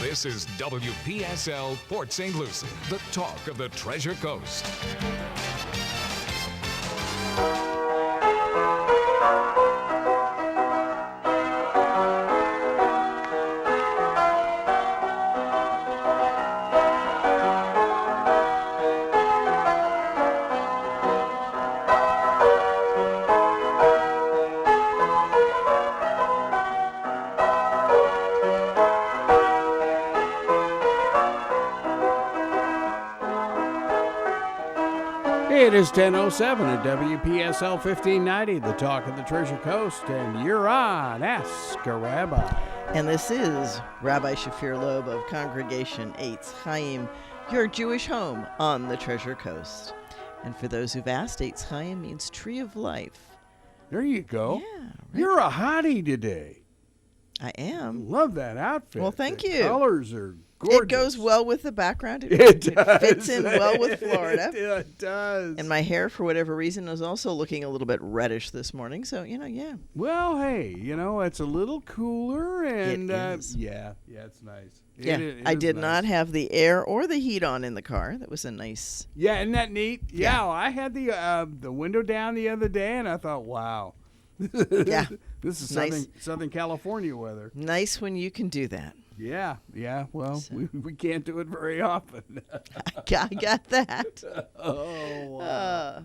This is WPSL Port St. Lucie, the talk of the Treasure Coast. It is 10:07 at WPSL 1590, the talk of the Treasure Coast, and you're on Ask a Rabbi. And this is Rabbi Shafir Lobb of Congregation Eitz Chayim, your Jewish home on the Treasure Coast. And for those who've asked, Eitz Chayim means tree of life. There you go. Yeah. Right. You're a hottie today. I am. Love that outfit. Well, thank the you. Colors are gorgeous. It goes well with the background. It does. Fits in well with Florida. It does. And my hair, for whatever reason, is also looking a little bit reddish this morning. So, yeah. Well, hey, it's a little cooler, and It is. yeah, it's nice. Yeah, I did not have the air or the heat on in the car. That was a nice... Yeah, isn't that neat? Yeah. Well, I had the window down the other day, and I thought, wow. Yeah. This is Nice. Southern California weather. Nice when you can do that. Yeah. Well, So. we can't do it very often. I got that. Oh, wow.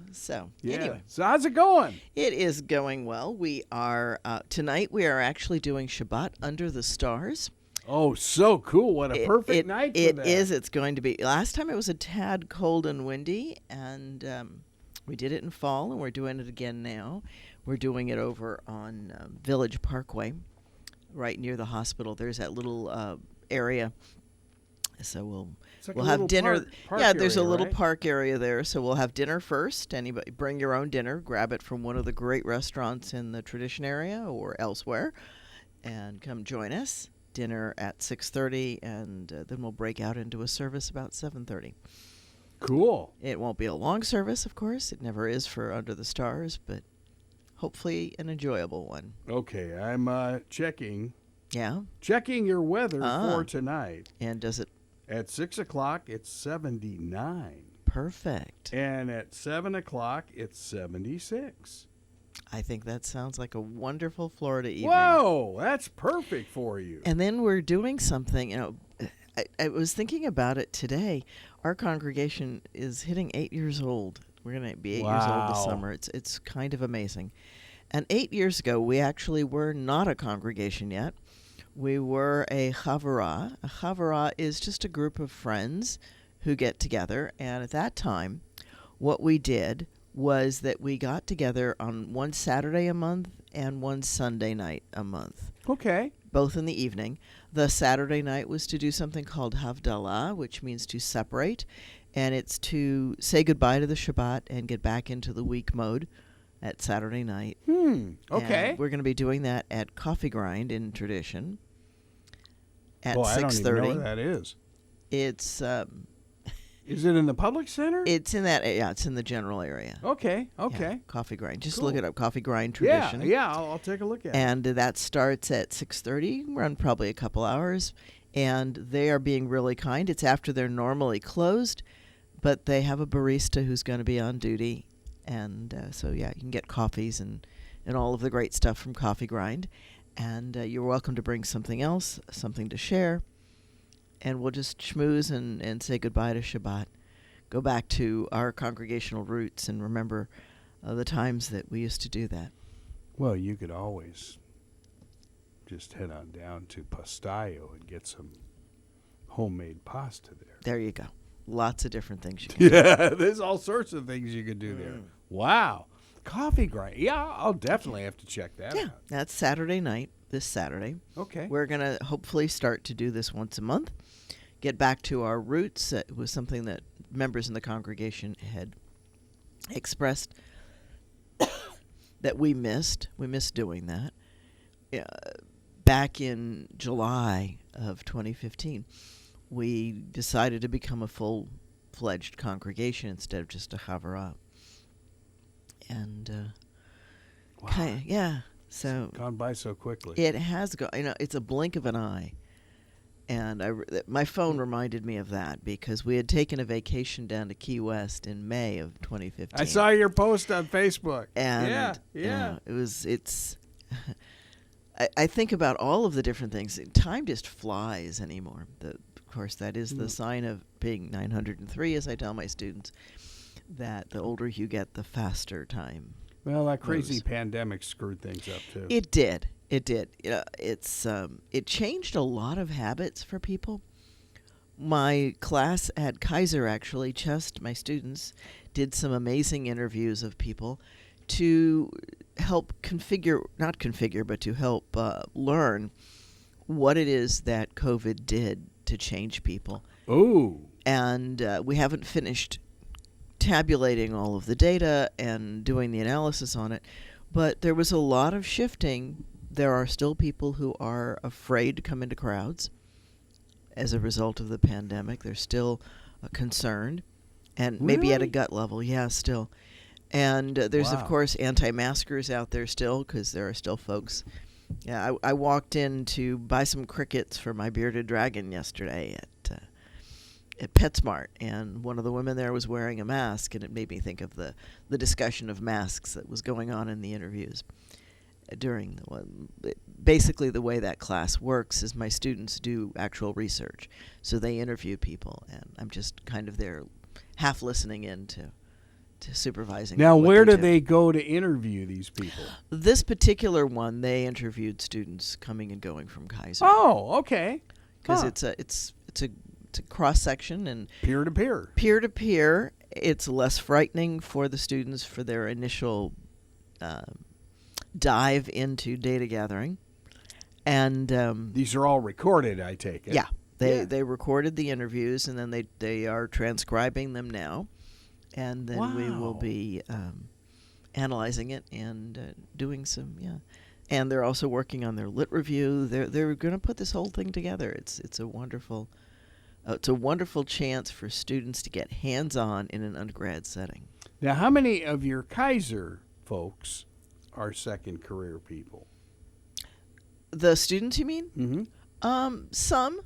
Yeah. Anyway, So how's it going? it is going well. We are, tonight we are actually doing Shabbat under the stars. Oh, so cool. What a perfect night for It that. is. It's going to be. Last time it was a tad cold and windy, and we did it in fall, and we're doing it again now. We're doing it over on Village Parkway, right near the hospital. There's that little area. So It's like we'll a have little dinner. park There's a area, little right? park area there. So we'll have dinner first. Anybody bring your own dinner. Grab it from one of the great restaurants in the Tradition area or elsewhere, and come join us. Dinner at 6:30, and then we'll break out into a service about 7:30. Cool. It won't be a long service, of course. It never is for Under the Stars, but hopefully an enjoyable one. Okay, I'm checking Yeah. your weather Ah. for tonight. And does it At 6 o'clock, it's 79. perfect? And at 7 o'clock, it's 76. I think that sounds like a wonderful Florida evening. Whoa, that's perfect for you. And then we're doing something, I was thinking about it today. Our congregation is hitting 8 years old. We're going to be 8 years old this Wow. summer. It's kind of amazing. And 8 years ago, we actually were not a congregation yet. We were a chavurah. A chavurah is just a group of friends who get together. And at that time, what we did was that we got together on one Saturday a month and one Sunday night a month, Okay. both in the evening. The Saturday night was to do something called Havdalah, which means to separate, and it's to say goodbye to the Shabbat and get back into the week mode at Saturday night. Okay. And we're going to be doing that at Coffee Grind in Tradition at Boy, I don't even know 6:30. where that is. It's Is it in the public center? it's in that it's in the general area. Okay. Yeah, Coffee Grind. Just Cool. look it up, Coffee Grind Tradition. Yeah, I'll take a look at it. And that starts at 6:30, run probably a couple hours, and they are being really kind. It's after they're normally closed, but they have a barista who's going to be on duty, and so you can get coffees and all of the great stuff from Coffee Grind, and you're welcome to bring something else, something to share, and we'll just schmooze and say goodbye to Shabbat, go back to our congregational roots, and remember the times that we used to do that. Well, you could always just head on down to Pastaio and get some homemade pasta there. There you go. Lots of different things you can do. Yeah, there's all sorts of things you could do there. Wow. Coffee Grind. Yeah, I'll definitely have to check that Yeah, out. that's Saturday night, this Saturday. Okay. We're going to hopefully start to do this once a month, get back to our roots. It was something that members in the congregation had expressed that we missed. We missed doing that. Back in July of 2015, we decided to become a full-fledged congregation instead of just a chavurah. And, Wow. so Gone by so quickly. it has gone, it's a blink of an eye. And my phone reminded me of that because we had taken a vacation down to Key West in May of 2015. I saw your post on Facebook. And yeah. It's I think about all of the different things. Time just flies anymore. Of course, that is the sign of being 903, as I tell my students, that the older you get, the faster time. Well, that crazy pandemic screwed things up, too. It did. It did. It changed a lot of habits for people. My class at Kaiser, actually, my students, did some amazing interviews of people to help to help learn what it is that COVID did to change people. Oh. And we haven't finished tabulating all of the data and doing the analysis on it, but there was a lot of shifting. There are still people who are afraid to come into crowds as a result of the pandemic. They're still concerned, and maybe at a gut level, still. And there's, of course, anti-maskers out there still, because there are still folks. Yeah, I walked in to buy some crickets for my bearded dragon yesterday at PetSmart, and one of the women there was wearing a mask, and it made me think of the discussion of masks that was going on in the interviews during the one. Basically, the way that class works is my students do actual research, so they interview people, and I'm just kind of there half listening in to supervising. Now, where do they go to interview these people? This particular one, they interviewed students coming and going from Kaiser. Oh, okay. Because it's a cross section and peer to peer. It's less frightening for the students for their initial dive into data gathering, and these are all recorded, I take it. Yeah, they recorded the interviews, and then they are transcribing them now. And then we will be analyzing it and doing some, And they're also working on their lit review. They're going to put this whole thing together. It's a wonderful chance for students to get hands-on in an undergrad setting. Now, how many of your Kaiser folks are second career people? The students, you mean? Mm-hmm. Some.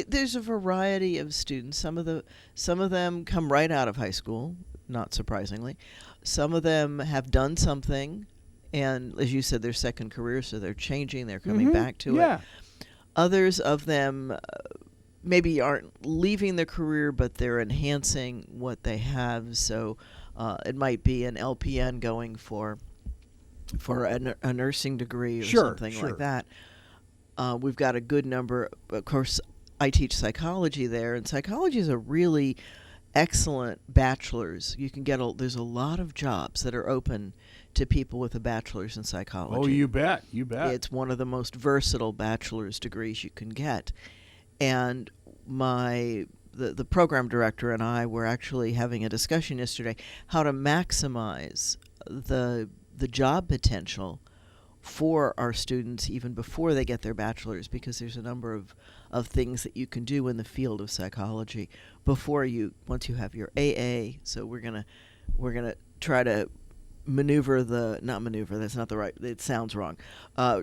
There's a variety of students. Some of them come right out of high school, not surprisingly. Some of them have done something, and as you said, their second career, so they're changing. They're coming back to it. Others of them maybe aren't leaving their career, but they're enhancing what they have. So it might be an LPN going for a nursing degree or something like that. We've got a good number, of course. I teach psychology there, and psychology is a really excellent bachelor's. You can there's a lot of jobs that are open to people with a bachelor's in psychology. Oh, you bet. It's one of the most versatile bachelor's degrees you can get. And the program director and I were actually having a discussion yesterday how to maximize the job potential for our students even before they get their bachelor's, because there's a number of things that you can do in the field of psychology once you have your AA. So we're gonna try to that's not the right, it sounds wrong.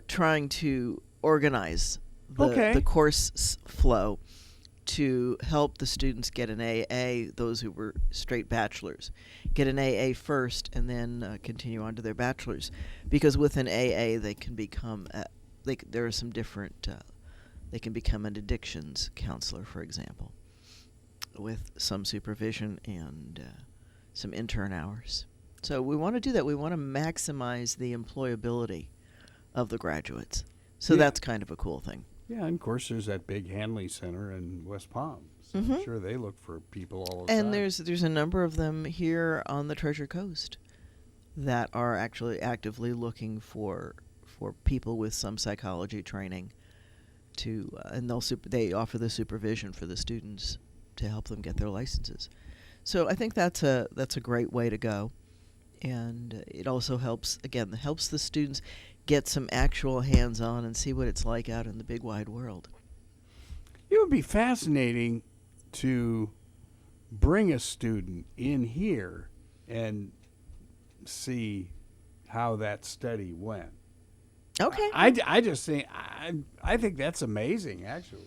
Trying to organize the course flow to help the students get an AA, those who were straight bachelors, get an AA first and then continue on to their bachelor's. Because with an AA, they can become, there are some different, they can become an addictions counselor, for example, with some supervision and some intern hours. So we want to do that. We want to maximize the employability of the graduates. So that's kind of a cool thing. Yeah, and of course there's that big Hanley Center in West Palm. So I'm sure they look for people all the time. And there's a number of them here on the Treasure Coast that are actually actively looking for people with some psychology training and they offer the supervision for the students to help them get their licenses. So I think that's a great way to go. And it also helps the students get some actual hands-on and see what it's like out in the big wide world. It would be fascinating to bring a student in here and see how that study went. Okay. I just think I think that's amazing, actually.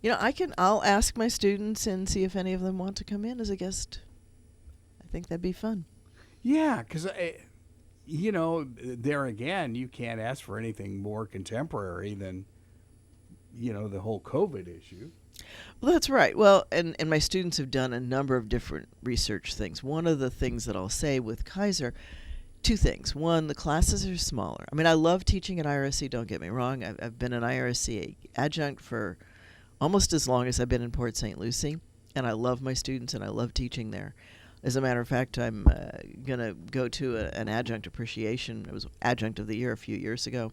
I'll ask my students and see if any of them want to come in as a guest. I think that'd be fun. Yeah, because, there again, you can't ask for anything more contemporary than, the whole COVID issue. Well, that's right. Well, and my students have done a number of different research things. One of the things that I'll say with Kaiser, two things. One, the classes are smaller. I mean, I love teaching at IRSC, don't get me wrong. I've been an IRSC adjunct for almost as long as I've been in Port St. Lucie, and I love my students and I love teaching there. As a matter of fact, I'm going to go to an adjunct appreciation. It was Adjunct of the Year a few years ago,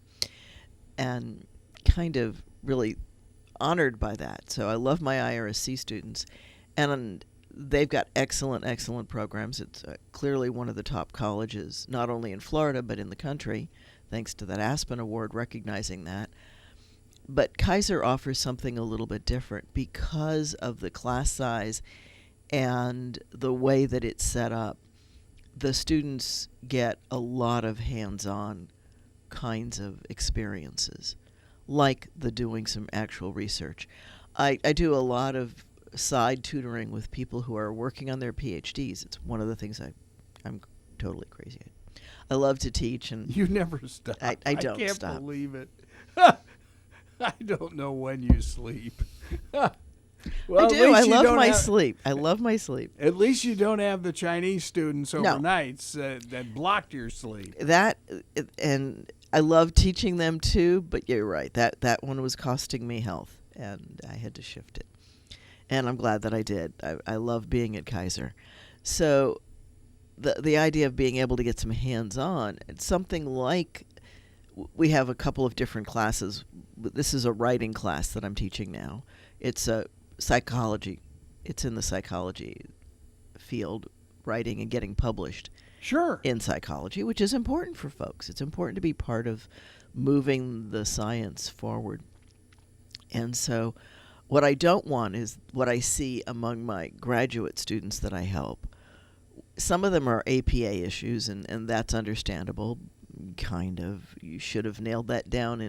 and kind of really honored by that. So I love my IRSC students, and they've got excellent programs. It's clearly one of the top colleges, not only in Florida, but in the country, thanks to that Aspen Award recognizing that. But Kaiser offers something a little bit different because of the class size and the way that it's set up. The students get a lot of hands-on kinds of experiences, like the doing some actual research. I do a lot of side tutoring with people who are working on their PhDs. It's one of the things I'm totally crazy at. I love to teach, and You never stop. I don't can't stop. believe it. I don't know when you sleep. Well, I do. I love my sleep. I love my sleep. At least you don't have the Chinese students No. overnights that blocked your sleep. And I love teaching them too, but you're right. That one was costing me health, and I had to shift it. And I'm glad that I did. I love being at Kaiser. So the idea of being able to get some hands-on, it's something like we have a couple of different classes. This is a writing class that I'm teaching now. It's a psychology. It's in the psychology field, writing and getting published. Sure. In psychology, which is important for folks. It's important to be part of moving the science forward. And so what I don't want is what I see among my graduate students that I help. Some of them are APA issues, and that's understandable, kind of. You should have nailed that down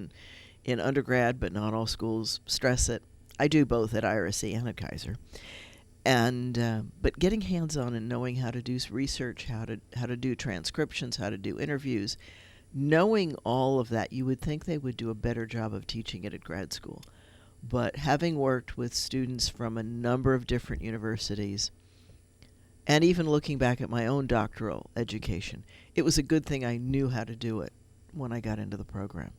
in undergrad, but not all schools stress it. I do both at IRSC and at Kaiser. And but getting hands-on and knowing how to do research, how to do transcriptions, how to do interviews, knowing all of that, you would think they would do a better job of teaching it at grad school. But having worked with students from a number of different universities, and even looking back at my own doctoral education, it was a good thing I knew how to do it when I got into the program.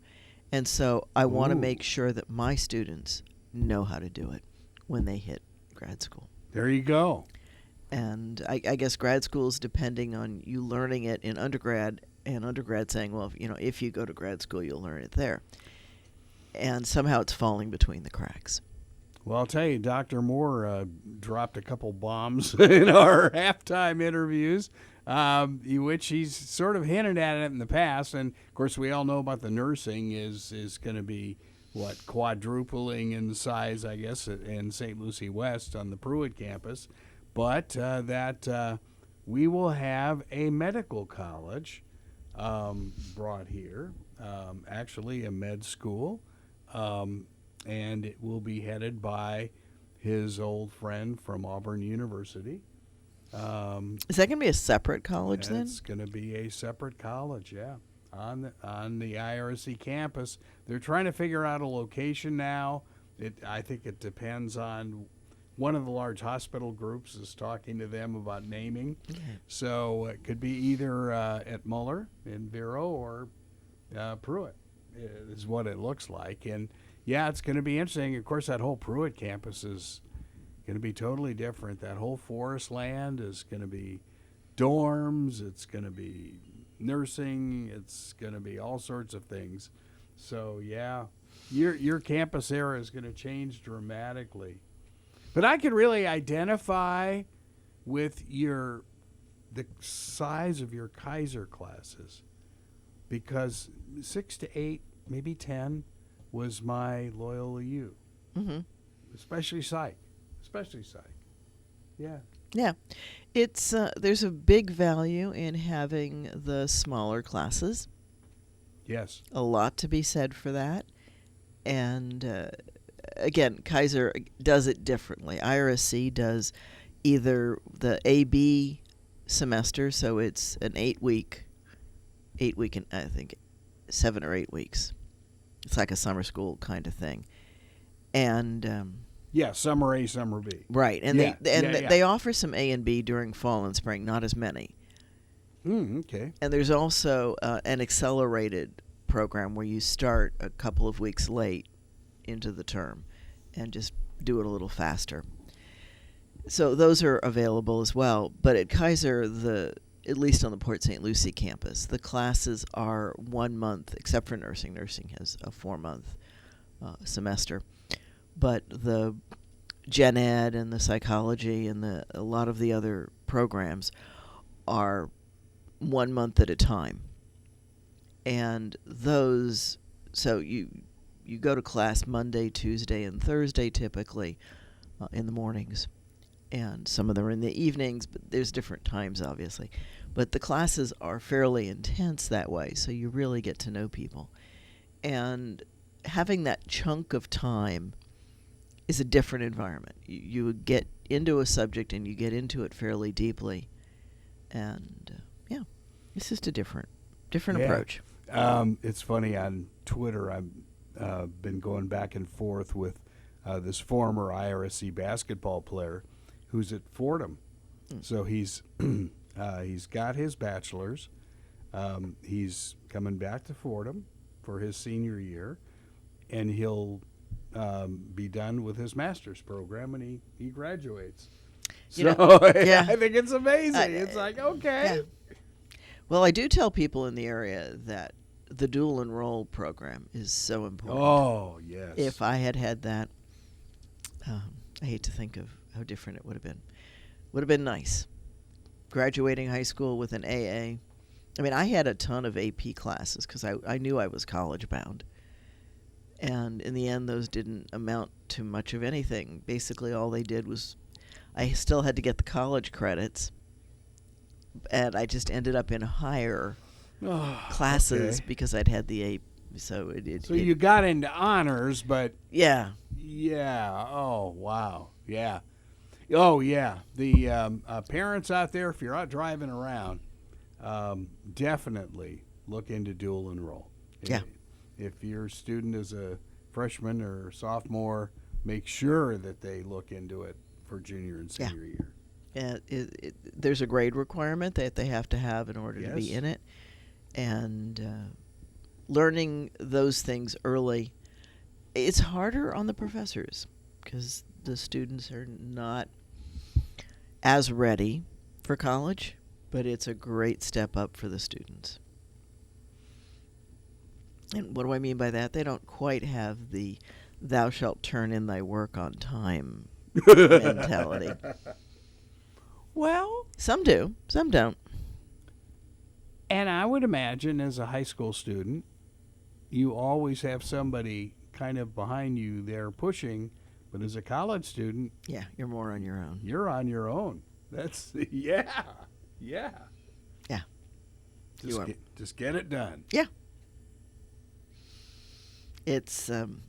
And so I want to make sure that my students know how to do it when they hit grad school. There you go. And I guess grad school is depending on you learning it in undergrad, and undergrad saying, well, if you go to grad school, you'll learn it there. And somehow it's falling between the cracks. Well, I'll tell you, Dr. Moore dropped a couple bombs in our halftime interviews, which he's sort of hinted at it in the past. And, of course, we all know about the nursing is going to be, quadrupling in size, I guess, in St. Lucie West on the Pruitt campus. But that we will have a medical college brought here, actually a med school. And it will be headed by his old friend from Auburn University. Is that going to be a separate college then? It's going to be a separate college, yeah, on the IRSC campus. They're trying to figure out a location now. I think it depends on one of the large hospital groups is talking to them about naming. Okay. So it could be either at Muller in Vero or Pruitt is what it looks like. And yeah, it's going to be interesting. Of course, that whole Pruitt campus is going to be totally different. That whole forest land is going to be dorms. It's going to be nursing. It's going to be all sorts of things. So yeah, your campus there is going to change dramatically. But I could really identify with the size of your Kaiser classes, because 6 to 8, maybe 10 was my Loyola U. Mm-hmm. Especially psych. Yeah. Yeah. It's there's a big value in having the smaller classes. Yes. A lot to be said for that. And again, Kaiser does it differently. IRSC does either the AB semester, so it's an 8-week, and I think 7 or 8 weeks. It's like a summer school kind of thing, and Yeah, summer A, summer B. right, and Yeah, they offer some A and B during fall and spring, not as many. Okay. And there's also an accelerated program where you start a couple of weeks late into the term and just do it a little faster. So those are available as well. But at Kaiser, at least on the Port St. Lucie campus, the classes are 1 month, except for nursing. Nursing has a 4-month semester. But the gen ed and the psychology and a lot of the other programs are 1 month at a time. And those, so you go to class Monday, Tuesday, and Thursday typically in the mornings. And some of them are in the evenings, but there's different times, obviously. But the classes are fairly intense that way, so you really get to know people. And having that chunk of time is a different environment. You get into a subject and you get into it fairly deeply. And, it's just a different approach. It's funny, on Twitter, I've been going back and forth with this former IRSC basketball player who's at Fordham. So he's got his bachelor's. He's coming back to Fordham for his senior year, and he'll be done with his master's program, and he graduates. I think it's amazing. It's like, okay. Yeah. Well, I do tell people in the area that the dual enroll program is so important. Oh, yes. If I had that, I hate to think of how different it would have been. Would have been nice. Graduating high school with an AA. I mean, I had a ton of AP classes because I knew I was college bound. And in the end, those didn't amount to much of anything. Basically, all they did was I still had to get the college credits, and I just ended up in higher classes because I'd had the AP. So you got into honors, but yeah. Oh wow, yeah. Oh yeah. The parents out there, if you're out driving around, definitely look into dual enroll. Yeah. If your student is a freshman or sophomore, make sure that they look into it for junior and senior year. There's a grade requirement that they have to have in order to be in it. And learning those things early, it's harder on the professors because the students are not as ready for college, but it's a great step up for the students. And what do I mean by that? They don't quite have the thou shalt turn in thy work on time mentality. Well, some do, some don't. And I would imagine as a high school student, you always have somebody kind of behind you there pushing, but as a college student, you're more on your own. You're on your own. That's yeah. Just get it done. Yeah. It's and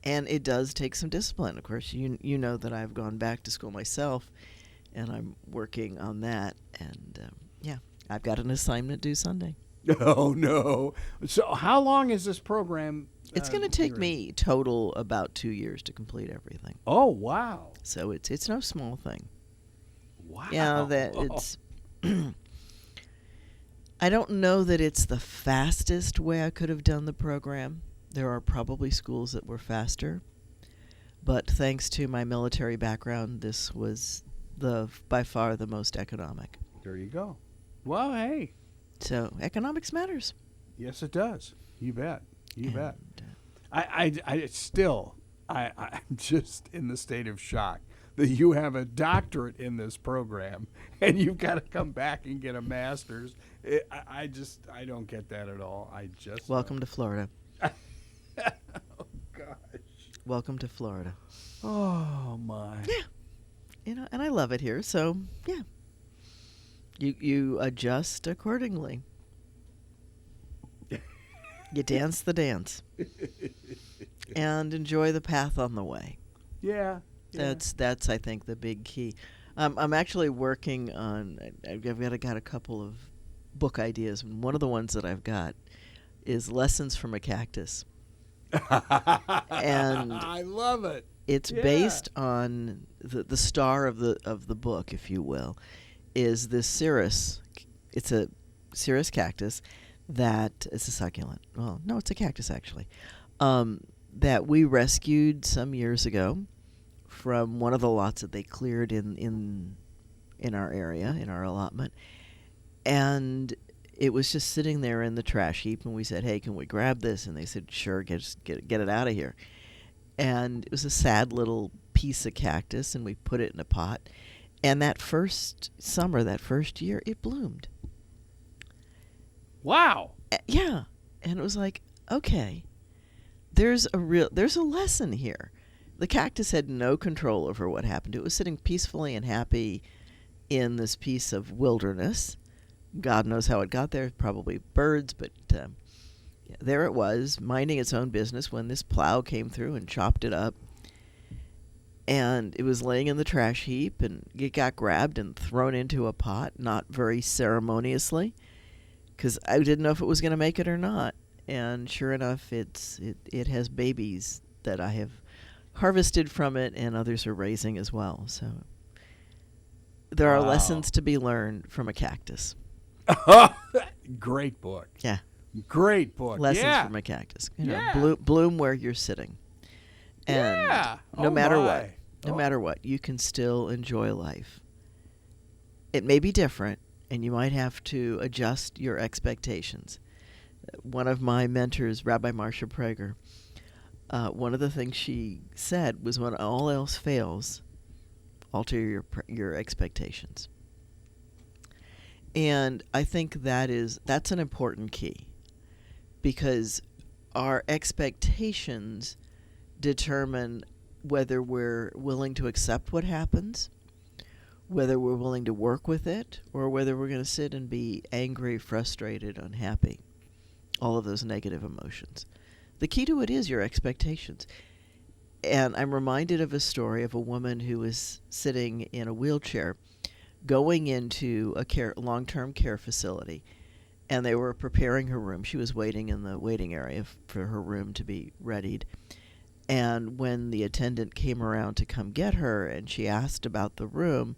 it does take some discipline. Of course, you know that I've gone back to school myself, and I'm working on that. And I've got an assignment due Sunday. Oh no! So how long is this program? It's going to take me total about 2 years to complete everything. Oh wow! So it's no small thing. Wow. Yeah, that it's. I don't know that it's the fastest way I could have done the program. There are probably schools that were faster, but thanks to my military background, this was by far the most economic. There you go. Well, hey. So economics matters. Yes, it does. You bet. You bet. I'm just in the state of shock that you have a doctorate in this program and you've got to come back and get a master's. I don't get that at all. Welcome to Florida. Oh gosh. Welcome to Florida. Oh my. Yeah. And I love it here. So yeah. You adjust accordingly. You dance the dance. and enjoy the path on the way. Yeah. That's I think the big key. I'm actually working on. I've got a couple of book ideas, and one of the ones that I've got is Lessons from a Cactus, and I love it. it's based on the star of the book, if you will, is this cirrus. It's a cirrus cactus that is a succulent. Well, no, it's a cactus actually. That we rescued some years ago from one of the lots that they cleared in our area, in our allotment. And it was just sitting there in the trash heap, and we said, hey, can we grab this? And they said, sure, get it out of here. And it was a sad little piece of cactus, and we put it in a pot. And that first summer, that first year, it bloomed. Wow. Yeah. And it was like, okay, there's a lesson here. The cactus had no control over what happened. It was sitting peacefully and happy in this piece of wilderness. God knows how it got there, probably birds, but there it was, minding its own business when this plow came through and chopped it up. And it was laying in the trash heap, and it got grabbed and thrown into a pot, not very ceremoniously, because I didn't know if it was going to make it or not. And sure enough, it has babies that I have harvested from it, and others are raising as well. So there are lessons to be learned from a cactus. Great book. Yeah. Great book. Lessons from a cactus. You know, bloom where you're sitting. And no matter what, you can still enjoy life. It may be different, and you might have to adjust your expectations. One of my mentors, Rabbi Marsha Prager, one of the things she said was, when all else fails, alter your expectations. And I think that's an important key, because our expectations determine whether we're willing to accept what happens, whether we're willing to work with it, or whether we're going to sit and be angry, frustrated, unhappy. All of those negative emotions. The key to it is your expectations. And I'm reminded of a story of a woman who was sitting in a wheelchair going into a long-term care facility, and they were preparing her room. She was waiting in the waiting area for her room to be readied. And when the attendant came around to come get her, and she asked about the room,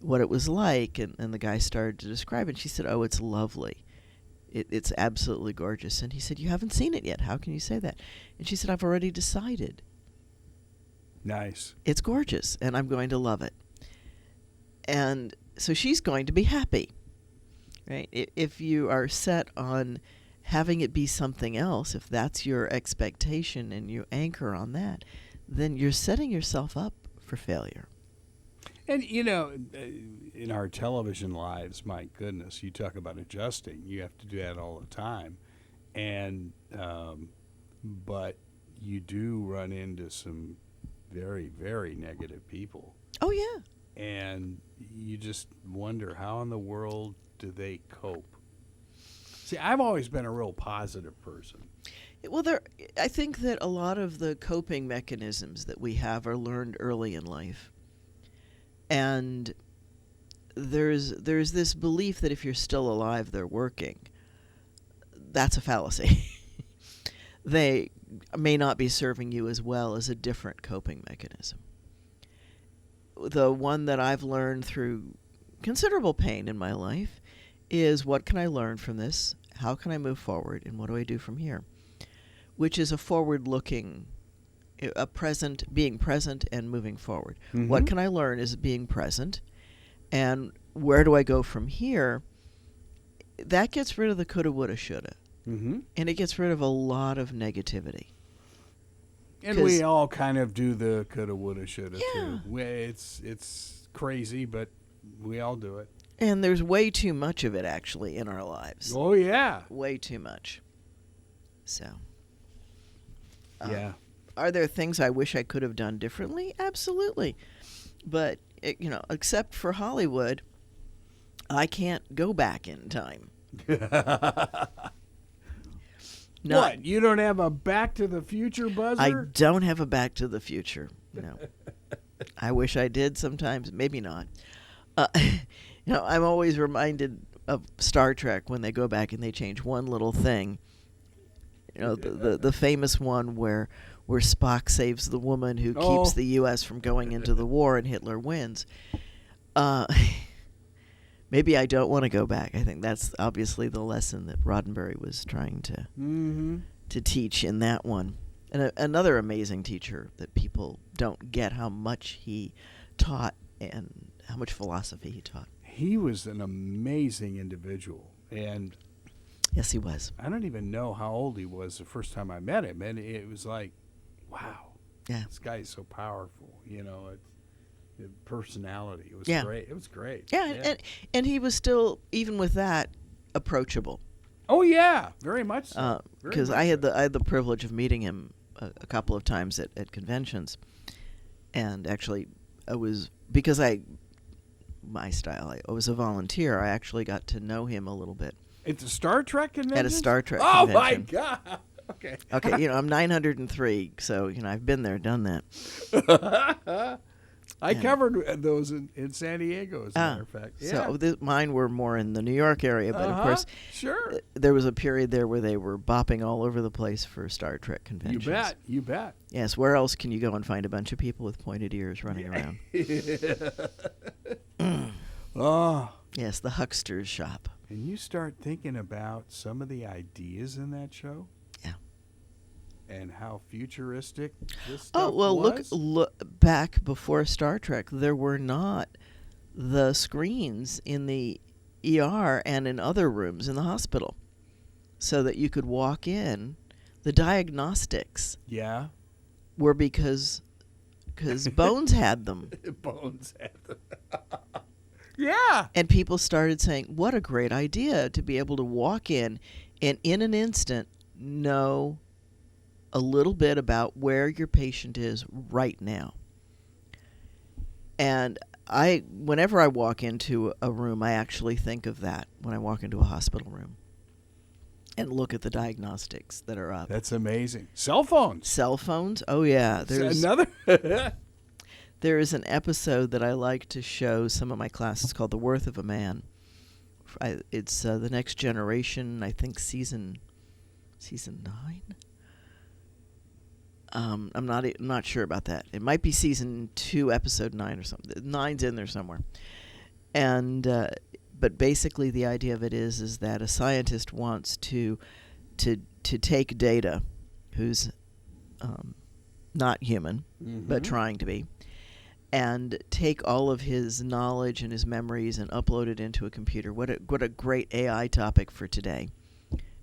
what it was like, and the guy started to describe it, and she said, oh, it's lovely. It's absolutely gorgeous. And he said, you haven't seen it yet. How can you say that? And she said, I've already decided. Nice. It's gorgeous, and I'm going to love it. And so she's going to be happy, right? If you are set on having it be something else, if that's your expectation and you anchor on that, then you're setting yourself up for failure. And, you know, in our television lives, my goodness, you talk about adjusting. You have to do that all the time. And, but you do run into some very, very negative people. Oh, yeah. And you just wonder, how in the world do they cope? See, I've always been a real positive person. Well, I think that a lot of the coping mechanisms that we have are learned early in life. And there's this belief that if you're still alive, they're working. That's a fallacy. They may not be serving you as well as a different coping mechanism. The one that I've learned through considerable pain in my life is, what can I learn from this? How can I move forward? And what do I do from here? Which is a forward-looking, being present and moving forward. Mm-hmm. What can I learn is being present. And where do I go from here? That gets rid of the coulda, woulda, shoulda. Mm-hmm. And it gets rid of a lot of negativity. And we all kind of do the coulda, woulda, shoulda, yeah. too. It's crazy, but we all do it. And there's way too much of it, actually, in our lives. Oh, yeah. Way too much. So. Yeah. Are there things I wish I could have done differently? Absolutely. But, except for Hollywood, I can't go back in time. What? You don't have a Back to the Future buzzer? I don't have a Back to the Future. No. I wish I did sometimes. Maybe not. I'm always reminded of Star Trek when they go back and they change one little thing. The famous one where Spock saves the woman who keeps the U.S. from going into the war and Hitler wins. Maybe I don't want to go back. I think that's obviously the lesson that Roddenberry was trying to teach in that one. And another amazing teacher that people don't get how much he taught and how much philosophy he taught. He was an amazing individual. And yes, he was. I don't even know how old he was the first time I met him. And it was like, wow, this guy is so powerful. The personality. It was great. It was great. Yeah. And he was still, even with that, approachable. Oh, yeah, very much so. Because I had the privilege of meeting him a couple of times at conventions. And actually, I was a volunteer. I actually got to know him a little bit. At the Star Trek convention? At a Star Trek convention. Oh, my God. Okay. Okay, I'm 903, so, I've been there, done that. I covered those in San Diego, as a matter of fact. Yeah. So mine were more in the New York area, but of course, sure. There was a period there where they were bopping all over the place for Star Trek conventions. You bet. Yes, where else can you go and find a bunch of people with pointed ears running around? Oh. Yes, the huckster's shop. And you start thinking about some of the ideas in that show. Yeah. And how futuristic this stuff was. Oh, well, look back before Star Trek, there were not the screens in the ER and in other rooms in the hospital so that you could walk in. The diagnostics were because Bones had them. Bones had them. Yeah. And people started saying, what a great idea to be able to walk in and in an instant know a little bit about where your patient is right now. And whenever I walk into a room, I actually think of that when I walk into a hospital room and look at the diagnostics that are up. That's amazing. Cell phones. Oh, yeah. There's another. There is an episode that I like to show some of my classes called The Worth of a Man. It's The Next Generation, I think season 9. I'm not sure about that. It might be season 2, episode 9 or something. 9's in there somewhere. And but basically the idea of it is that a scientist wants to take Data, who's not human, but trying to be, and take all of his knowledge and his memories and upload it into a computer. What a great AI topic for today.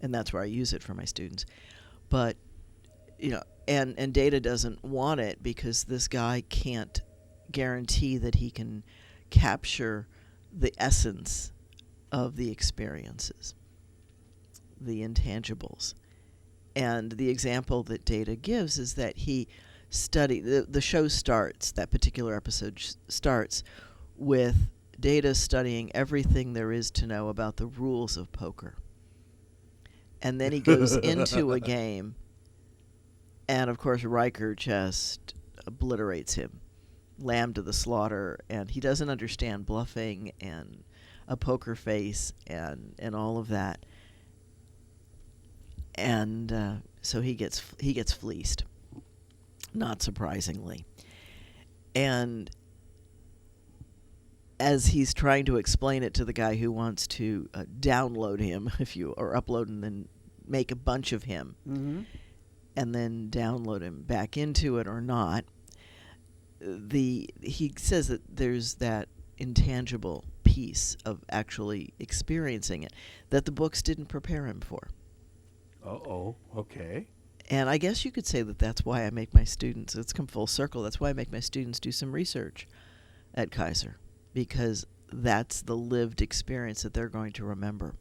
And that's where I use it for my students. But and Data doesn't want it because this guy can't guarantee that he can capture the essence of the experiences, the intangibles. And the example that Data gives is that he the show starts, that particular episode starts with Data studying everything there is to know about the rules of poker. And then he goes into a game, and of course Riker just obliterates him, lamb to the slaughter, and he doesn't understand bluffing and a poker face and all of that. And so he gets fleeced, not surprisingly. And as he's trying to explain it to the guy who wants to download him, or upload and then make a bunch of him, and then download him back into it or not, he says that there's that intangible piece of actually experiencing it that the books didn't prepare him for. Okay. And I guess you could say that that's why I make my students, it's come full circle, that's why I make my students do some research at Kaiser, because that's the lived experience that they're going to remember.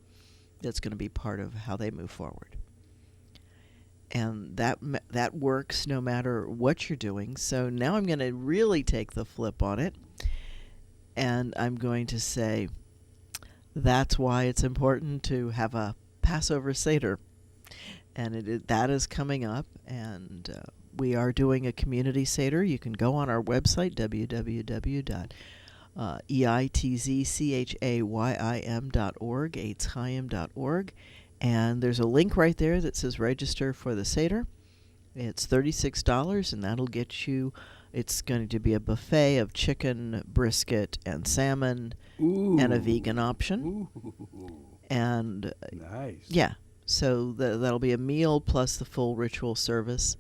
That's going to be part of how they move forward. And that works no matter what you're doing. So now I'm going to really take the flip on it, and I'm going to say that's why it's important to have a Passover Seder and that is coming up, and we are doing a community Seder. You can go on our website, www.eitzchayim.org, eitzchayim.org, and there's a link right there that says register for the Seder. It's $36, and that'll get you. It's going to be a buffet of chicken, brisket, and salmon, and a vegan option. And nice. Yeah, so that'll be a meal plus the full ritual service.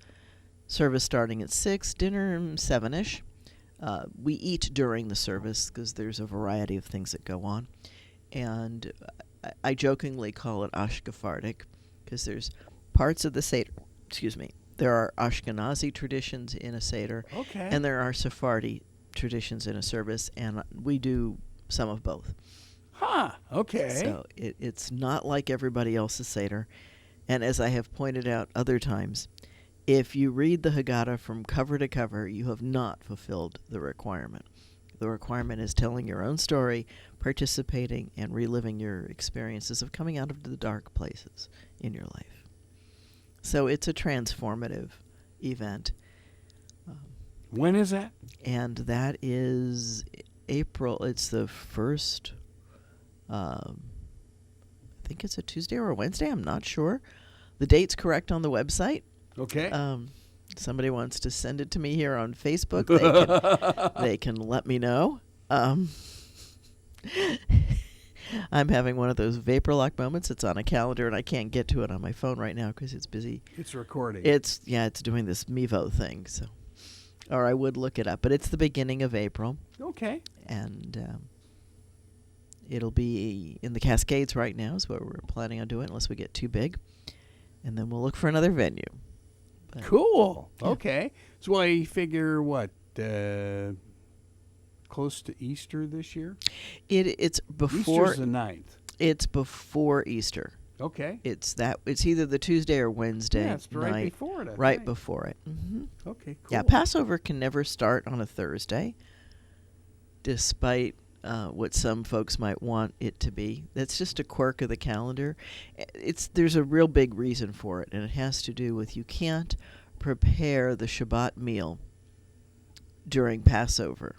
Service starting at 6, dinner 7-ish. We eat during the service because there's a variety of things that go on. And I jokingly call it Ashkefardik because there's parts of the Seder, there are Ashkenazi traditions in a Seder, and there are Sephardi traditions in a service, and we do some of both. Huh, okay. So it's not like everybody else's Seder. And as I have pointed out other times, if you read the Haggadah from cover to cover, you have not fulfilled the requirement. The requirement is telling your own story, participating, and reliving your experiences of coming out of the dark places in your life. So it's a transformative event. When is that? And that is April. It's the first, I think it's a Tuesday or a Wednesday. I'm not sure. The date's correct on the website. Okay. Somebody wants to send it to me here on Facebook. They can let me know. I'm having one of those vapor lock moments. It's on a calendar, and I can't get to it on my phone right now because it's busy. It's recording. It's doing this Mevo thing. So, or I would look it up, but it's the beginning of April. Okay. And it'll be in the Cascades right now is what we're planning on doing, unless we get too big. And then we'll look for another venue. But cool. Yeah. Okay. So I figure what, close to Easter this year? It's before Easter's the 9th. It's before Easter. Okay. It's either the Tuesday or Wednesday Yeah, it's right night. before it. Right before it. Mm-hmm. Okay, cool. Yeah, Passover can never start on a Thursday, despite what some folks might want it to be. That's just a quirk of the calendar. There's a real big reason for it, and it has to do with you can't prepare the Shabbat meal during Passover.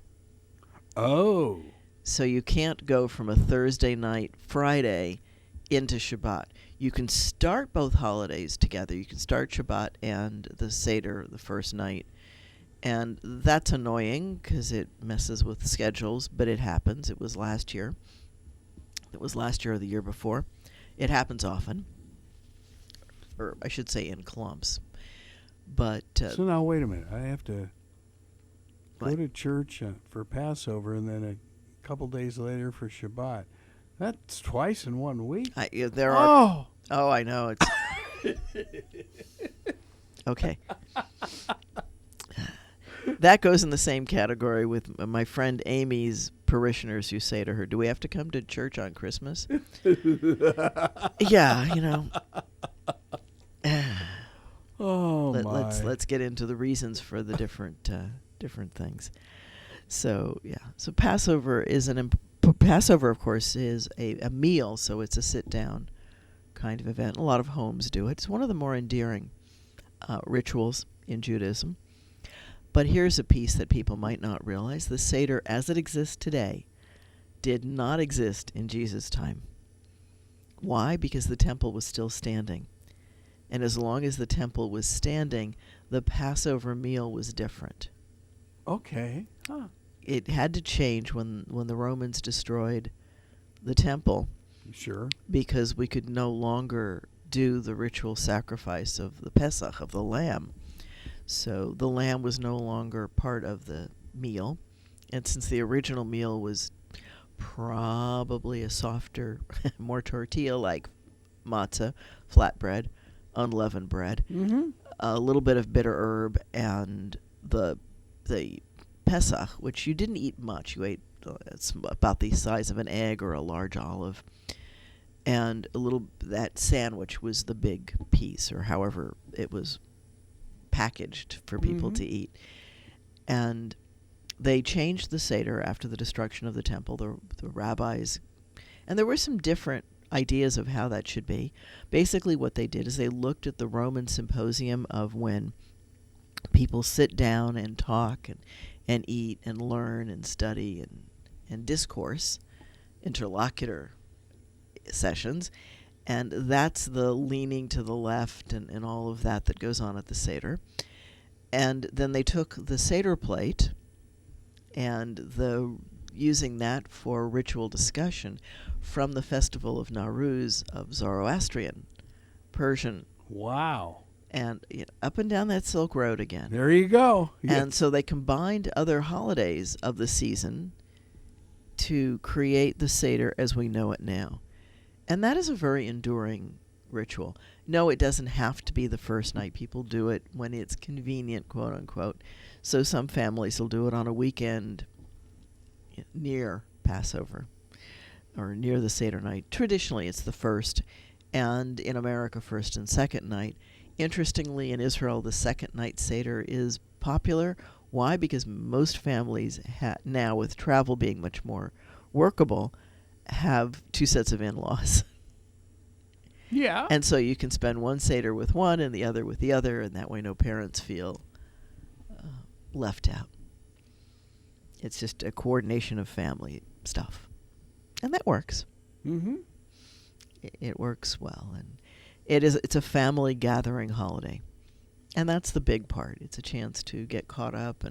Oh. So you can't go from a Thursday night, Friday, into Shabbat. You can start both holidays together. You can start Shabbat and the Seder the first night. And that's annoying because it messes with schedules, but it happens. It was last year. It was last year or the year before. It happens often. Or I should say in clumps. But so now wait a minute. I have to go to church for Passover and then a couple days later for Shabbat. That's twice in 1 week. Oh, I know. It's okay. That goes in the same category with my friend Amy's parishioners who say to her, "Do we have to come to church on Christmas?" Yeah, Let's get into the reasons for the different things. So so Passover is Passover, of course, is a meal, so it's a sit-down kind of event. A lot of homes do it. It's one of the more endearing rituals in Judaism. But here's a piece that people might not realize. The Seder, as it exists today, did not exist in Jesus' time. Why? Because the temple was still standing. And as long as the temple was standing, the Passover meal was different. Okay. Huh. It had to change when the Romans destroyed the temple. Sure. Because we could no longer do the ritual sacrifice of the Pesach, of the lamb. So the lamb was no longer part of the meal. And since the original meal was probably a softer, more tortilla-like matzah, flatbread, unleavened bread, a little bit of bitter herb, and the Pesach, which you didn't eat much. You ate it's about the size of an egg or a large olive. And that sandwich was the big piece, or however it was packaged for people to eat. And they changed the Seder after the destruction of the temple. The rabbis, and there were some different ideas of how that should be. Basically what they did is they looked at the Roman symposium of when people sit down and talk and eat and learn and study and discourse, interlocutor sessions, and that's the leaning to the left and all of that goes on at the Seder. And then they took the Seder plate and using that for ritual discussion from the festival of Nowruz of Zoroastrian, Persian. Wow. And up and down that Silk Road again. There you go. And so they combined other holidays of the season to create the Seder as we know it now. And that is a very enduring ritual. No, it doesn't have to be the first night. People do it when it's convenient, quote unquote. So some families will do it on a weekend near Passover or near the Seder night. Traditionally, it's the first, and in America, first and second night. Interestingly, in Israel, the second night Seder is popular. Why? Because most families now, with travel being much more workable, have two sets of in-laws. Yeah. And so you can spend one Seder with one and the other with the other, and that way no parents feel left out. It's just a coordination of family stuff. And that works. Mm-hmm. It works well. And it's a family gathering holiday. And that's the big part. It's a chance to get caught up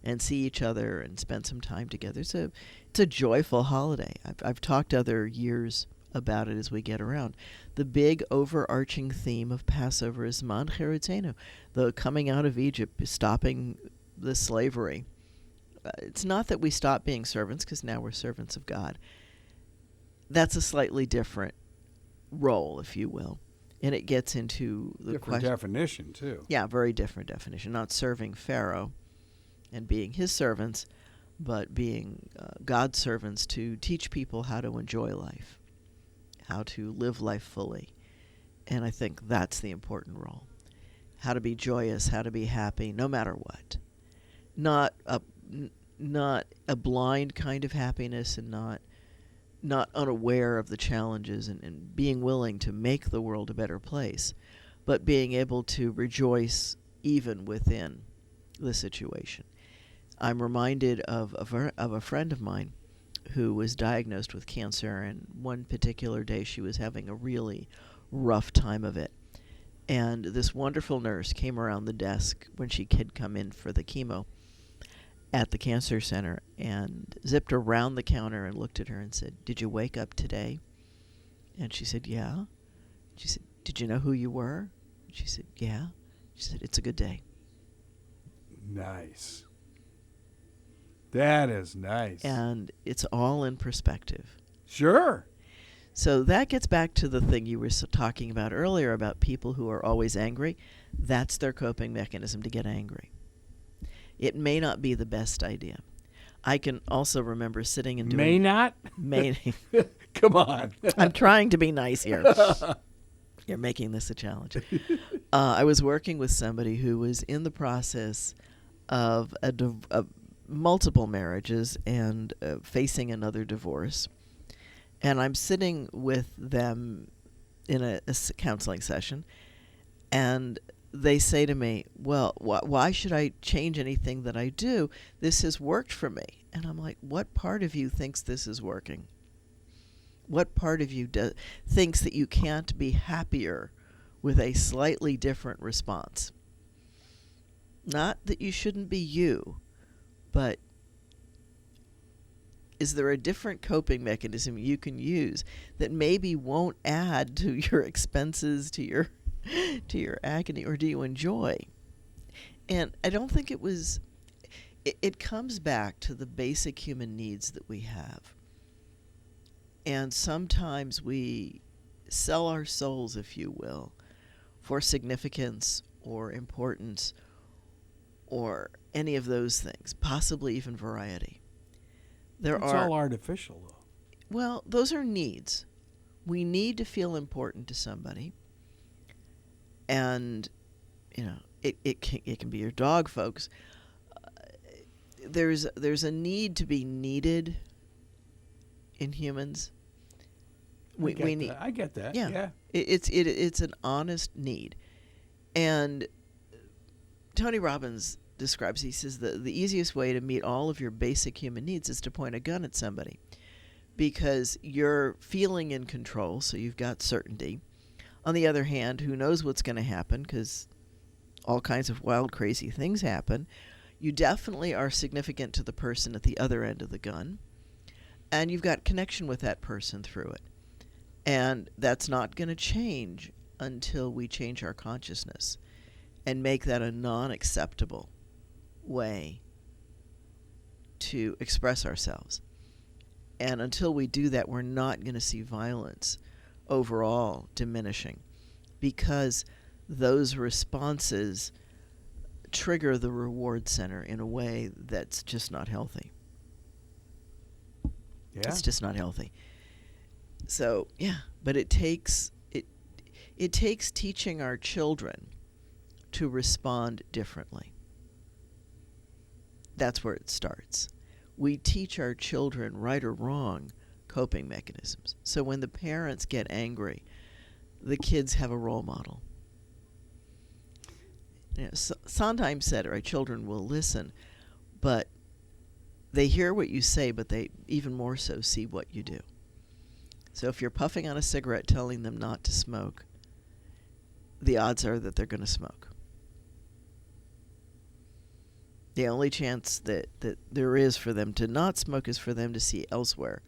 and see each other and spend some time together. It's a joyful holiday. I've talked other years about it as we get around. The big overarching theme of Passover is Man Cherutzenu, the coming out of Egypt, stopping the slavery. It's not that we stop being servants, because now we're servants of God. That's a slightly different role, if you will. And it gets into the different definition, too. Yeah, very different definition. Not serving Pharaoh and being his servants, but being God's servants to teach people how to enjoy life, how to live life fully. And I think that's the important role. How to be joyous, how to be happy, no matter what. Not a blind kind of happiness, and not unaware of the challenges and being willing to make the world a better place, but being able to rejoice even within the situation. I'm reminded of a friend of mine who was diagnosed with cancer, and one particular day she was having a really rough time of it. And this wonderful nurse came around the desk when she had come in for the chemo at the cancer center and zipped around the counter and looked at her and said, "Did you wake up today?" And she said, "Yeah." She said, "Did you know who you were?" She said, "Yeah." She said, "It's a good day." Nice. That is nice. And it's all in perspective. Sure. So that gets back to the thing you were talking about earlier about people who are always angry. That's their coping mechanism, to get angry. It may not be the best idea. I can also remember sitting and doing... May not? May. Come on. I'm trying to be nice here. You're making this a challenge. I was working with somebody who was in the process of multiple marriages and facing another divorce. And I'm sitting with them in a counseling session, and they say to me, "Well, why should I change anything that I do? This has worked for me." And I'm like, what part of you thinks this is working? What part of you thinks that you can't be happier with a slightly different response? Not that you shouldn't be you, but is there a different coping mechanism you can use that maybe won't add to your expenses, to your agony, or do you enjoy? And I don't think it comes back to the basic human needs that we have. And sometimes we sell our souls, if you will, for significance or importance or any of those things, possibly even variety. It's all artificial, though. Well, those are needs. We need to feel important to somebody. And, it can be your dog, folks. There's a need to be needed in humans. We need. I get that. Yeah. Yeah. It's an honest need. And Tony Robbins describes, he says, the easiest way to meet all of your basic human needs is to point a gun at somebody, because you're feeling in control, so you've got certainty. On the other hand, who knows what's going to happen, because all kinds of wild, crazy things happen. You definitely are significant to the person at the other end of the gun, and you've got connection with that person through it. And that's not going to change until we change our consciousness and make that a non-acceptable way to express ourselves. And until we do that, we're not going to see violence overall diminishing, because those responses trigger the reward center in a way that's just not healthy. Yeah. It's just not healthy. So, yeah, but it takes teaching our children to respond differently. That's where it starts. We teach our children, right or wrong, coping mechanisms. So when the parents get angry, the kids have a role model. You know, Sondheim said, right, children will listen, but they hear what you say, but they even more so see what you do. So if you're puffing on a cigarette telling them not to smoke, the odds are that they're going to smoke. The only chance that there is for them to not smoke is for them to see elsewhere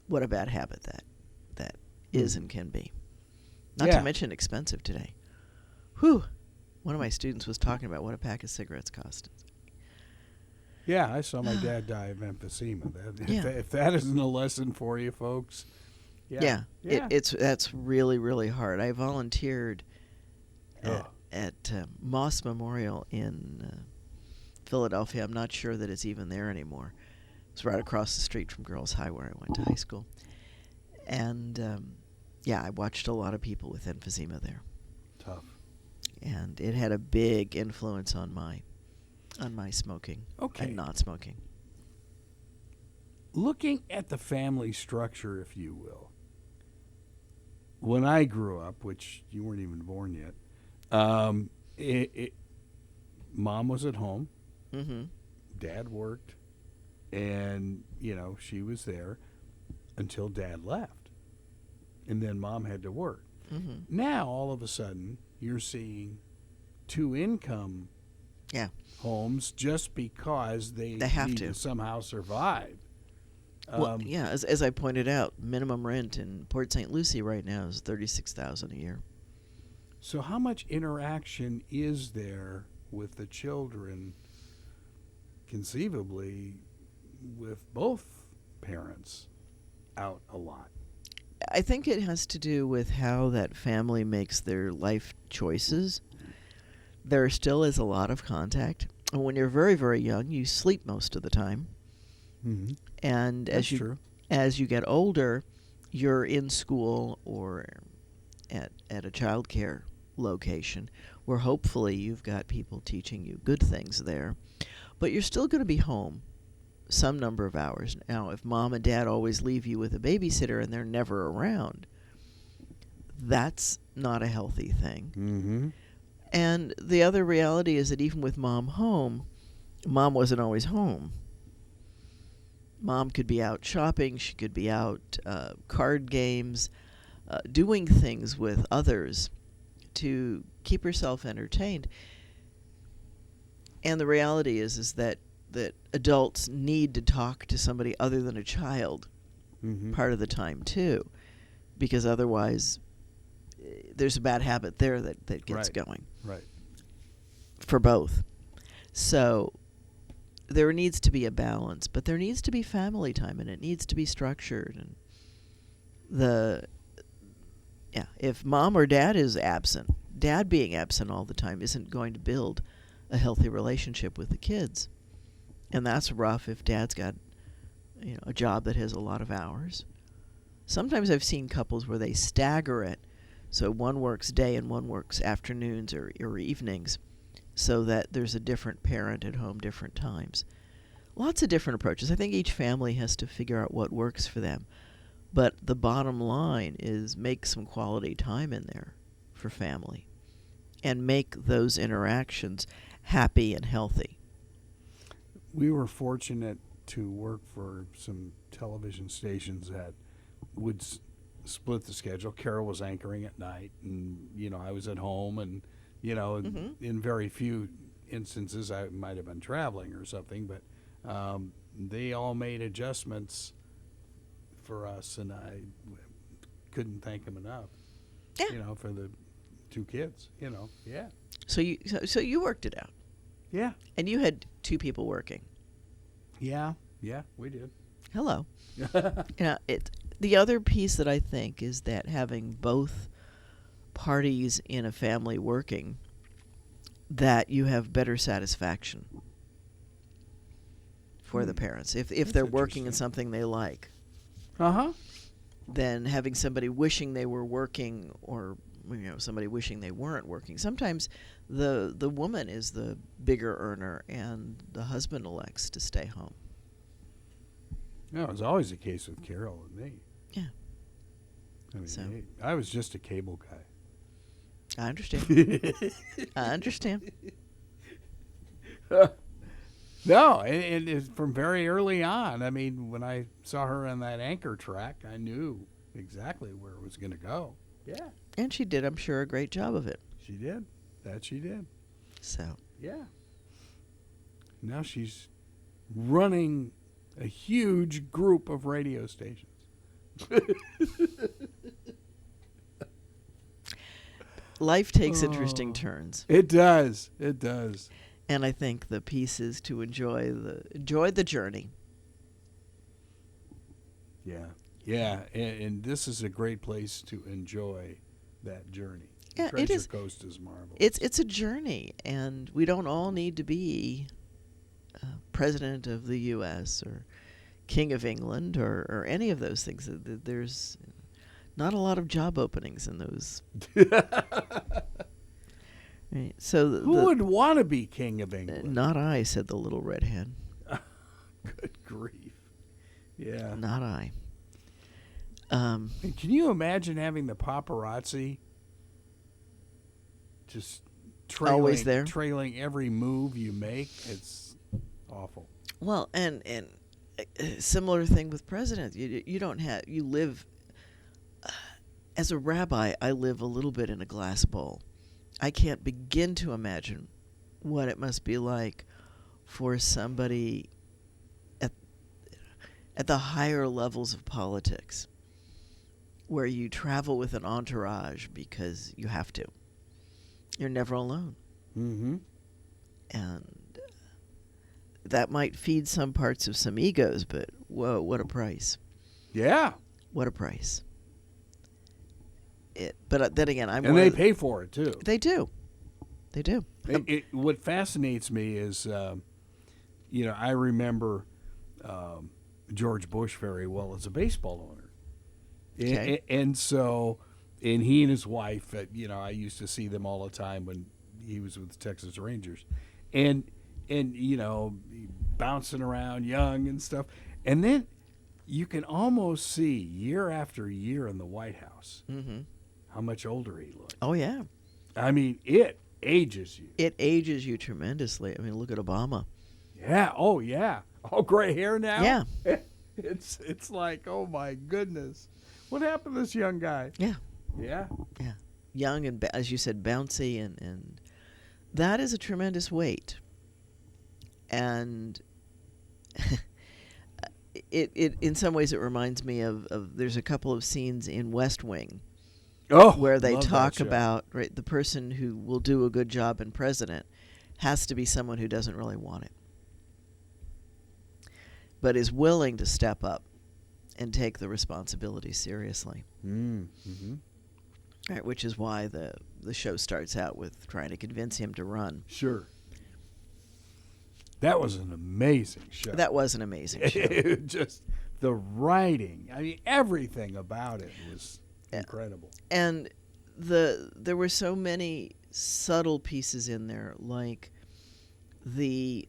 what a bad habit that is and can be. Not to mention expensive today. Whew. One of my students was talking about what a pack of cigarettes cost. Yeah, I saw my dad die of emphysema. If that isn't a lesson for you folks. Yeah. That's really, really hard. I volunteered at Moss Memorial in Philadelphia. I'm not sure that it's even there anymore. It's right across the street from Girls High, where I went to high school. And I watched a lot of people with emphysema there. Tough. And it had a big influence on my smoking and not smoking. Looking at the family structure, if you will. When I grew up, which you weren't even born yet, Mom was at home. Mm-hmm. Dad worked, and she was there until Dad left, and then Mom had to work. Mm-hmm. Now all of a sudden you're seeing two-income homes just because they have need to somehow survive. As I pointed out, minimum rent in Port St. Lucie right now is $36,000 a year. So how much interaction is there with the children, conceivably, with both parents out a lot? I think it has to do with how that family makes their life choices. There still is a lot of contact. And when you're very, very young, you sleep most of the time. Mm-hmm. And as you get older, you're in school or at a child care location where hopefully you've got people teaching you good things there. But you're still going to be home some number of hours. Now, if Mom and Dad always leave you with a babysitter and they're never around, that's not a healthy thing. Mm-hmm. And the other reality is that even with Mom home, Mom wasn't always home. Mom could be out shopping, she could be out card games, doing things with others to keep herself entertained. And the reality is that adults need to talk to somebody other than a child part of the time too, because otherwise there's a bad habit there that gets going. Right. For both. So there needs to be a balance, but there needs to be family time, and it needs to be structured. And if Mom or Dad is absent, Dad being absent all the time isn't going to build a healthy relationship with the kids. And that's rough if Dad's got a job that has a lot of hours. Sometimes I've seen couples where they stagger it, so one works day and one works afternoons or evenings, so that there's a different parent at home different times. Lots of different approaches. I think each family has to figure out what works for them. But the bottom line is make some quality time in there for family and make those interactions happy and healthy. We were fortunate to work for some television stations that would split the schedule. Carol was anchoring at night, and I was at home, and in very few instances I might have been traveling or something, but they all made adjustments for us, and I couldn't thank them enough. Yeah. For the two kids. Yeah. So you worked it out. Yeah. And you had two people working. Yeah, we did. Hello. The other piece that I think is that having both parties in a family working, that you have better satisfaction for the parents if they're working in something they like. Than having somebody wishing they were working, or somebody wishing they weren't working. Sometimes the woman is the bigger earner and the husband elects to stay home. No, it was always the case with Carol and me. Yeah. I mean, I was just a cable guy. I understand. I understand. No, and it's from very early on. I mean, when I saw her on that anchor track, I knew exactly where it was going to go. Yeah. And she did, I'm sure, a great job of it. She did. That she did. So. Yeah. Now she's running a huge group of radio stations. Life takes interesting turns. It does. It does. And I think the piece is to enjoy the journey. Yeah. Yeah. And this is a great place to enjoy that journey. Yeah, Treasure it is. Coast is marvelous. It's a journey, and we don't all need to be president of the U.S. or king of England or any of those things. There's not a lot of job openings in those. Right. So who would want to be king of England? Not I, said the little redhead. Good grief. Yeah. Not I. And can you imagine having the paparazzi just trailing every move you make? It's awful. Well, and similar thing with presidents. You don't have, you live, as a rabbi, I live a little bit in a glass bowl. I can't begin to imagine what it must be like for somebody at the higher levels of politics, where you travel with an entourage because you have to. You're never alone. Mm-hmm. And that might feed some parts of some egos, but whoa, what a price. Yeah. What a price. But then again, they pay for it, too. They do. They do. What fascinates me is, I remember George Bush very well as a baseball owner. Okay. And he and his wife, I used to see them all the time when he was with the Texas Rangers. And bouncing around young and stuff. And then you can almost see year after year in the White House how much older he looked. Oh, yeah. I mean, it ages you. It ages you tremendously. I mean, look at Obama. Yeah. Oh, yeah. All gray hair now. Yeah. It's like, oh, my goodness. What happened to this young guy? Yeah. Yeah. Yeah. Young and, as you said, bouncy. And that is a tremendous weight. And it in some ways it reminds me of there's a couple of scenes in West Wing where they talk about, right, the person who will do a good job in president has to be someone who doesn't really want it, but is willing to step up and take the responsibility seriously. Mm-hmm. Right, which is why the show starts out with trying to convince him to run. Sure. That was an amazing show. That was an amazing show. Just the writing. I mean, everything about it was incredible. And there were so many subtle pieces in there, like there's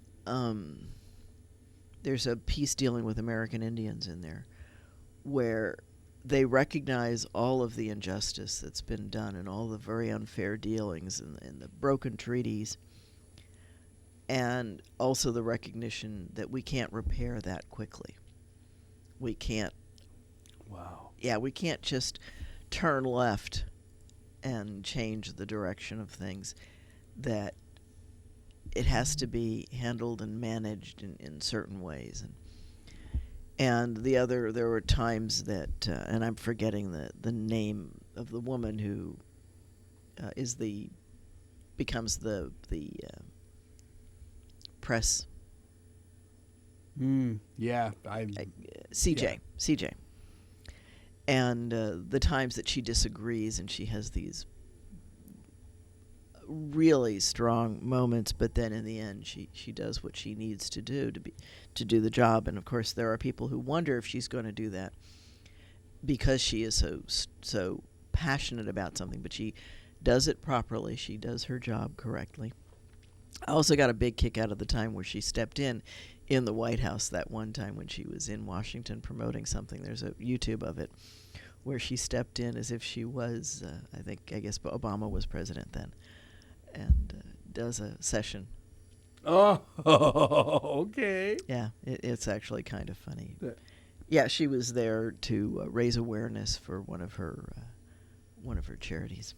a piece dealing with American Indians in there, where they recognize all of the injustice that's been done and all the very unfair dealings and the broken treaties, and also the recognition that we can't repair that quickly. We can't. Wow. Yeah, we can't just turn left and change the direction of things. That it has to be handled and managed in certain ways. And there were times that, and I'm forgetting the name of the woman who becomes the press. Yeah. CJ. And the times that she disagrees and she has these really strong moments, but then in the end she does what she needs to do to do the job. And of course there are people who wonder if she's going to do that because she is so passionate about something, but she does it properly. She does her job correctly. I also got a big kick out of the time where she stepped in the White House that one time when she was in Washington promoting something. There's a YouTube of it where she stepped in as if she was I guess Obama was president then, and does a session. Oh, okay. Yeah, it's actually kind of funny. Yeah, she was there to raise awareness for one of her charities.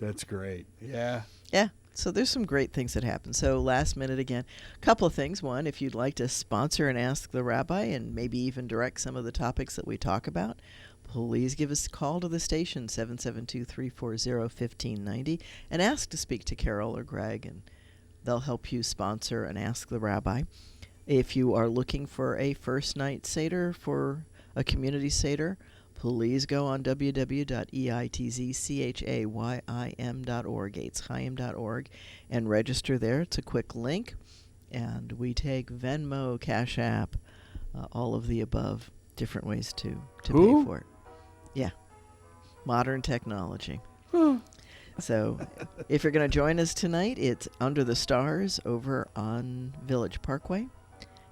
That's great. Yeah. Yeah. So there's some great things that happen. So last minute again, a couple of things. One, if you'd like to sponsor and Ask the Rabbi and maybe even direct some of the topics that we talk about, please give us a call to the station, 772-340-1590, and ask to speak to Carol or Greg, and they'll help you sponsor and Ask the Rabbi. If you are looking for a first night Seder for a community Seder, please go on www.eitzchayim.org, eitzchayim.org, and register there. It's a quick link, and we take Venmo, Cash App, all of the above, different ways to pay for it. Yeah, modern technology. So if you're going to join us tonight, it's Under the Stars over on Village Parkway,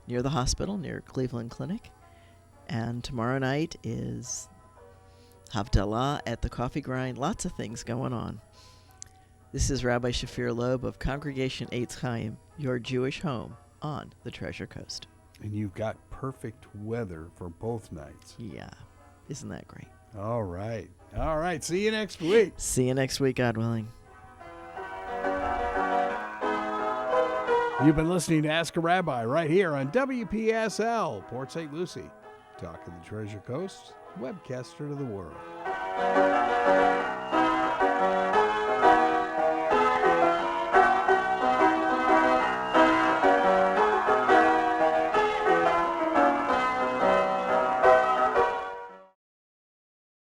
near the hospital, near Cleveland Clinic. And tomorrow night is Havdalah at the Coffee Grind. Lots of things going on. This is Rabbi Shafir Lobb of Congregation Eitz Chayim, your Jewish home on the Treasure Coast. And you've got perfect weather for both nights. Yeah. Isn't that great? All right. All right. See you next week. See you next week, God willing. You've been listening to Ask a Rabbi right here on WPSL, Port St. Lucie. Talk of the Treasure Coast, webcaster to the world.